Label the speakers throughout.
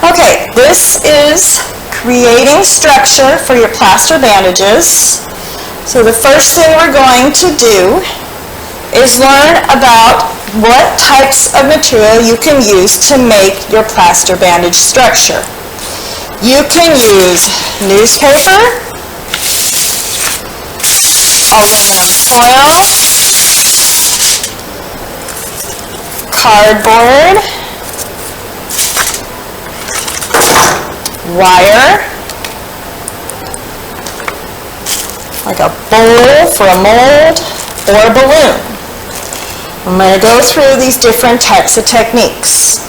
Speaker 1: Okay, this is creating structure for your plaster bandages. So the first thing we're going to do is learn about what types of material you can use to make your plaster bandage structure. You can use newspaper, aluminum foil, cardboard, wire, like a bowl for a mold, or a balloon. I'm going to go through these different types of techniques.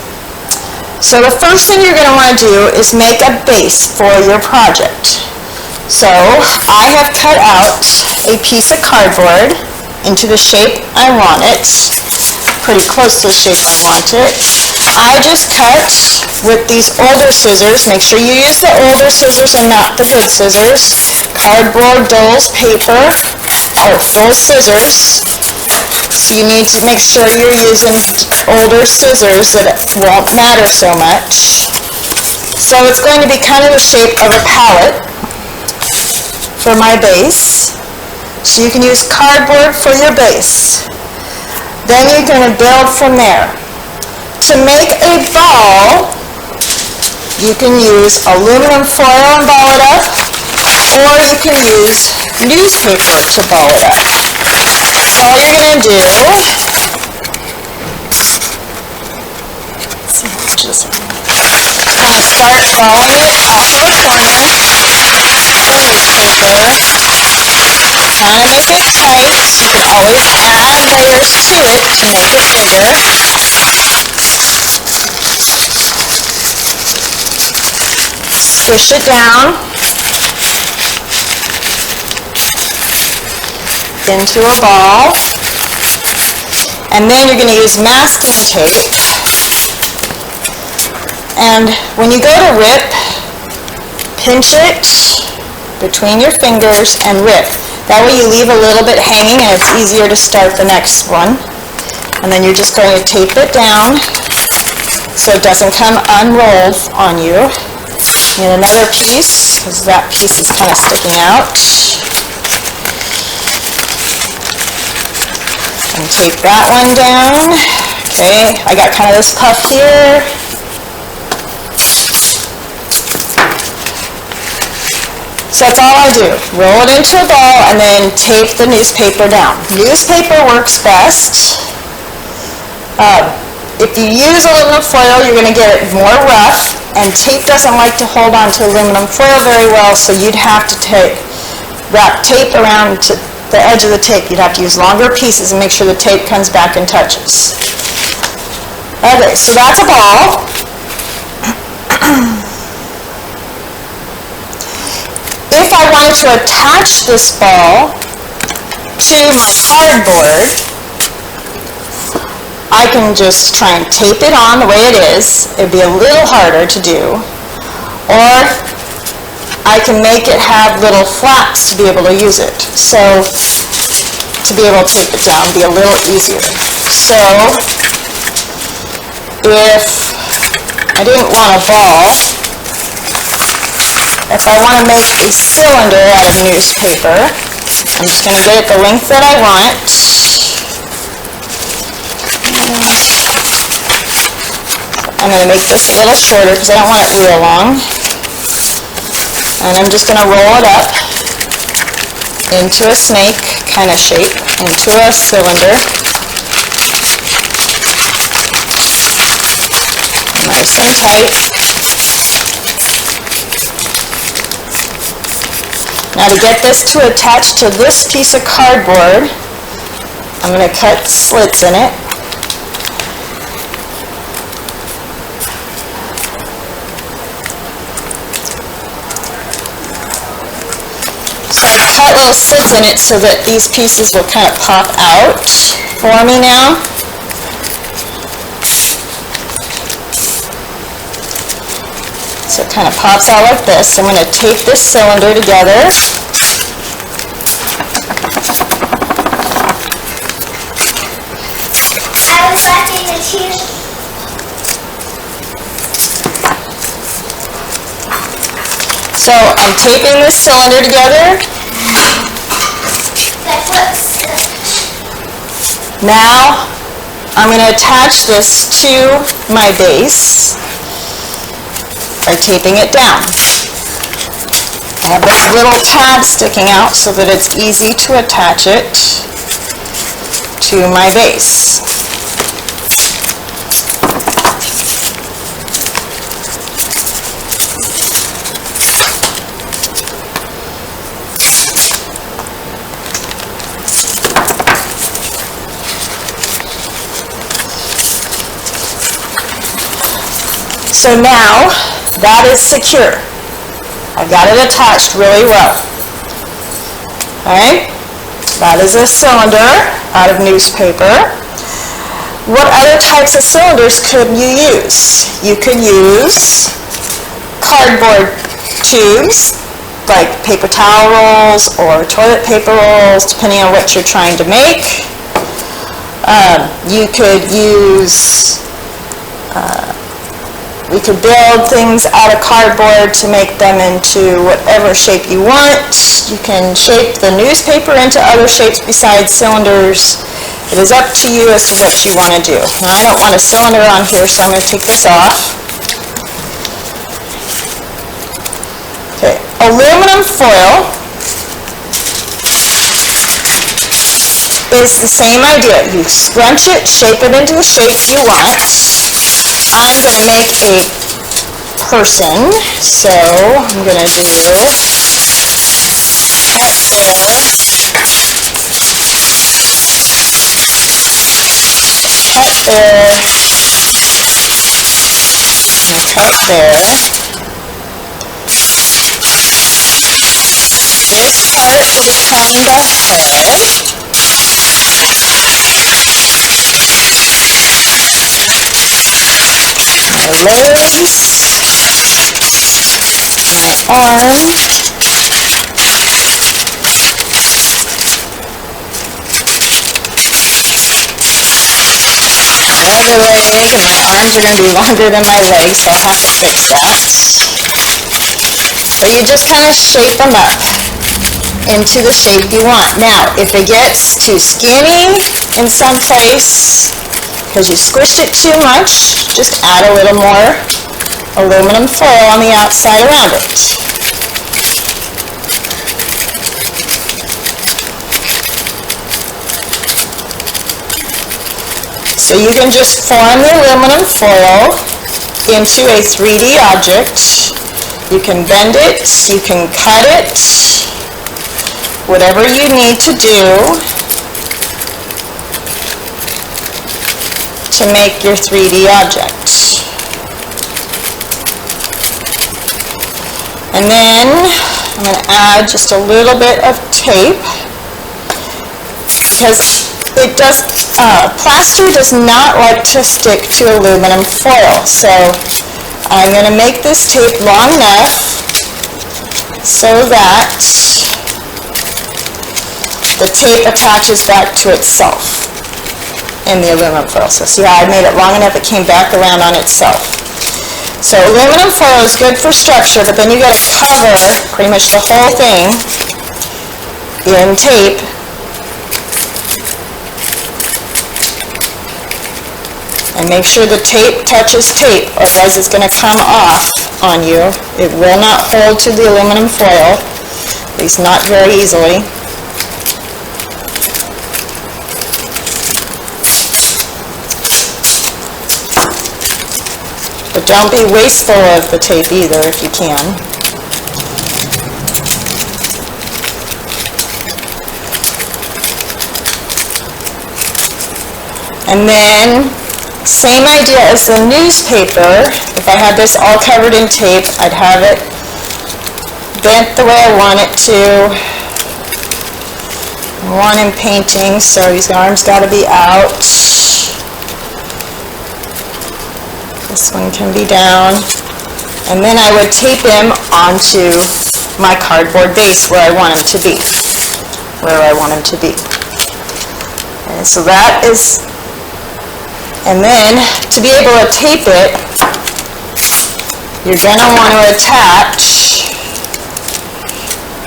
Speaker 1: So the first thing you're going to want to do is make a base for your project. So I have cut out a piece of cardboard into the shape I want it, pretty close to the shape I want it. I just cut with these older scissors. Make sure you use the older scissors and not the good scissors. Cardboard, dulls, paper, or full scissors. So you need to make sure you're using older scissors that won't matter so much. So it's going to be kind of the shape of a palette for my base. So you can use cardboard for your base. Then you're going to build from there. To make a ball, you can use aluminum foil and ball it up, or you can use newspaper to ball it up. So all you're going to do, just kind of start balling it out to the corner of the newspaper. Kind of make it tight. You can always add layers to it to make it bigger. Squish it down into a ball, and then you're going to use masking tape. And when you go to rip, pinch it between your fingers and rip. That way you leave a little bit hanging and it's easier to start the next one. And then you're just going to tape it down so it doesn't come unrolled on you. And another piece, because that piece is kind of sticking out. And tape that one down. Okay, I got kind of this puff here. So that's all I do. Roll it into a ball and then tape the newspaper down. Newspaper works best. If you use aluminum foil, you're going to get it more rough, and tape doesn't like to hold on to aluminum foil very well, so you'd have to wrap tape around to the edge of the tape. You'd have to use longer pieces and make sure the tape comes back and touches. Okay, so that's a ball. If I wanted to attach this ball to my cardboard, I can just try and tape it on the way it is. It'd be a little harder to do. Or I can make it have little flaps to be able to use it. So to be able to tape it down would be a little easier. So if I didn't want a ball, if I want to make a cylinder out of newspaper, I'm just going to get it the length that I want. I'm going to make this a little shorter because I don't want it real long. And I'm just going to roll it up into a snake kind of shape, into a cylinder. Nice and tight. Now to get this to attach to this piece of cardboard, I'm going to cut slits in it. So I cut little slits in it so that these pieces will kind of pop out for me now. So it kind of pops out like this. I'm going to tape this cylinder together.
Speaker 2: I was watching the TV.
Speaker 1: So I'm taping this cylinder together. Now I'm going to attach this to my base by taping it down. I have those little tabs sticking out so that it's easy to attach it to my base. So now that is secure. I've got it attached really well. Alright, that is a cylinder out of newspaper. What other types of cylinders could you use? You could use cardboard tubes, like paper towel rolls or toilet paper rolls, depending on what you're trying to make. You could use we could build things out of cardboard to make them into whatever shape you want. You can shape the newspaper into other shapes besides cylinders. It is up to you as to what you want to do. Now, I don't want a cylinder on here, so I'm going to take this off. Okay, aluminum foil is the same idea. You scrunch it, shape it into the shape you want. I'm going to make a person, so I'm going to do cut there, and cut there. This part will become the head. My legs, my arm, whatever leg is, and my arms are going to be longer than my legs, so I'll have to fix that. But you just kind of shape them up into the shape you want. Now, if it gets too skinny in some place, because you squished it too much, just add a little more aluminum foil on the outside around it. So you can just form the aluminum foil into a 3D object. You can bend it, you can cut it, whatever you need to do to make your 3D object. And then I'm going to add just a little bit of tape, because it does, plaster does not like to stick to aluminum foil. So I'm going to make this tape long enough so that the tape attaches back to itself in the aluminum foil. So see how I made it long enough, it came back around on itself. So aluminum foil is good for structure, but then you got to cover pretty much the whole thing in tape. And make sure the tape touches tape, otherwise it's going to come off on you. It will not hold to the aluminum foil, at least not very easily. But don't be wasteful of the tape either if you can. And then, same idea as the newspaper. If I had this all covered in tape, I'd have it bent the way I want it to. I want him painting, so his arms got to be out. This one can be down. And then I would tape him onto my cardboard base where I want him to be. And so that is, and then to be able to tape it, you're going to want to attach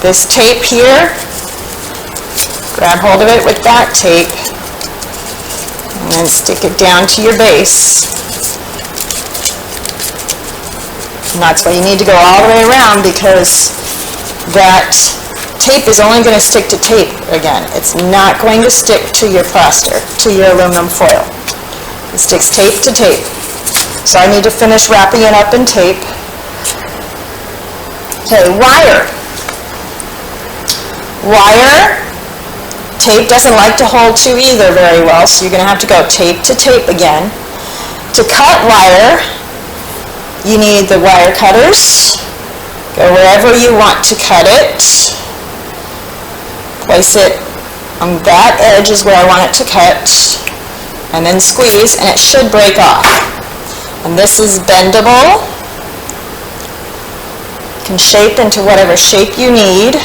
Speaker 1: this tape here, grab hold of it with that tape, and then stick it down to your base. And that's why you need to go all the way around, because that tape is only going to stick to tape again. It's not going to stick to your plaster, to your aluminum foil. It sticks tape to tape. So I need to finish wrapping it up in tape. Okay, wire. Wire, tape doesn't like to hold to either very well, so you're going to have to go tape to tape again. To cut wire, you need the wire cutters. Go wherever you want to cut it. Place it on that edge is where I want it to cut. And then squeeze, and it should break off. And this is bendable. You can shape into whatever shape you need.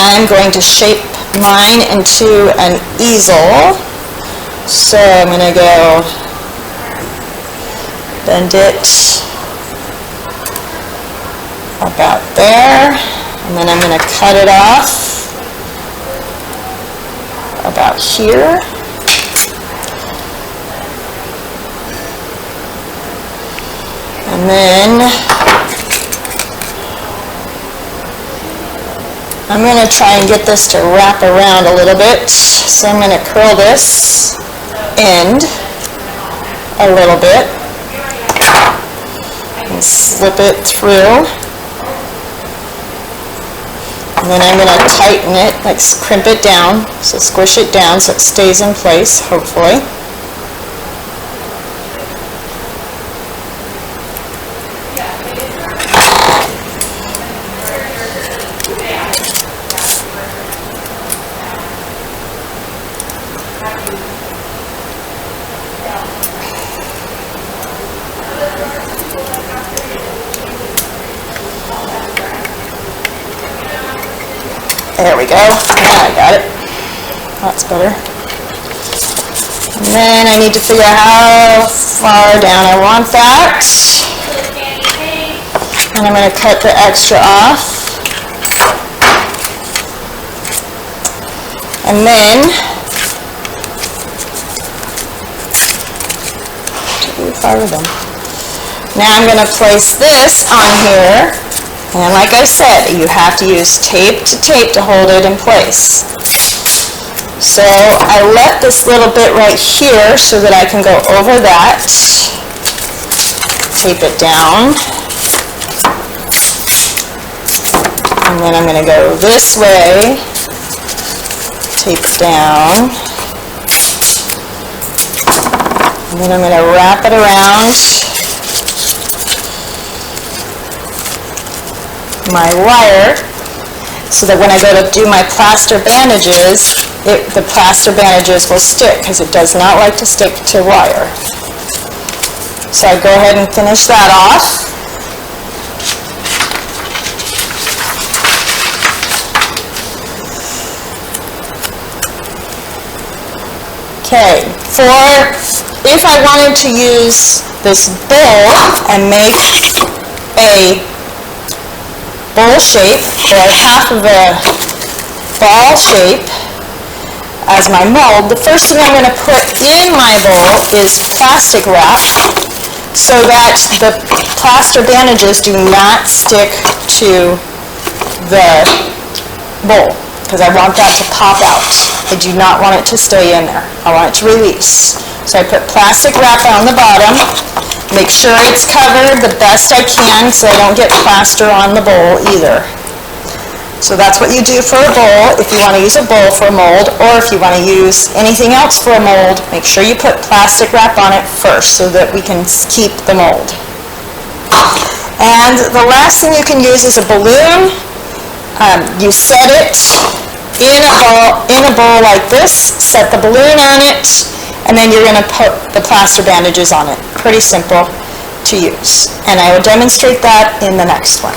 Speaker 1: I'm going to shape mine into an easel. So I'm going to go bend it about there, and then I'm going to cut it off about here. And then I'm going to try and get this to wrap around a little bit. So I'm going to curl this end a little bit and slip it through. And then I'm going to tighten it, like crimp it down, so squish it down so it stays in place, hopefully. There we go. I got it. That's better. And then I need to figure out how far down I want that. And I'm going to cut the extra off. And then now I'm going to place this on here. And like I said, you have to use tape to hold it in place. So I let this little bit right here so that I can go over that, tape it down, and then I'm going to go this way, tape it down, and then I'm going to wrap it around my wire so that when I go to do my plaster bandages, the plaster bandages will stick, because it does not like to stick to wire. So I go ahead and finish that off. Okay, if I wanted to use this bowl and make a bowl shape, or half of a ball shape as my mold, the first thing I'm going to put in my bowl is plastic wrap so that the plaster bandages do not stick to the bowl, because I want that to pop out. I do not want it to stay in there. I want it to release. So I put plastic wrap on the bottom. Make sure it's covered the best I can so I don't get plaster on the bowl either. So that's what you do for a bowl if you want to use a bowl for a mold, or if you want to use anything else for a mold, make sure you put plastic wrap on it first so that we can keep the mold. And the last thing you can use is a balloon. You set it in a bowl like this, set the balloon on it, and then you're going to put the plaster bandages on it. Pretty simple to use. And I will demonstrate that in the next one.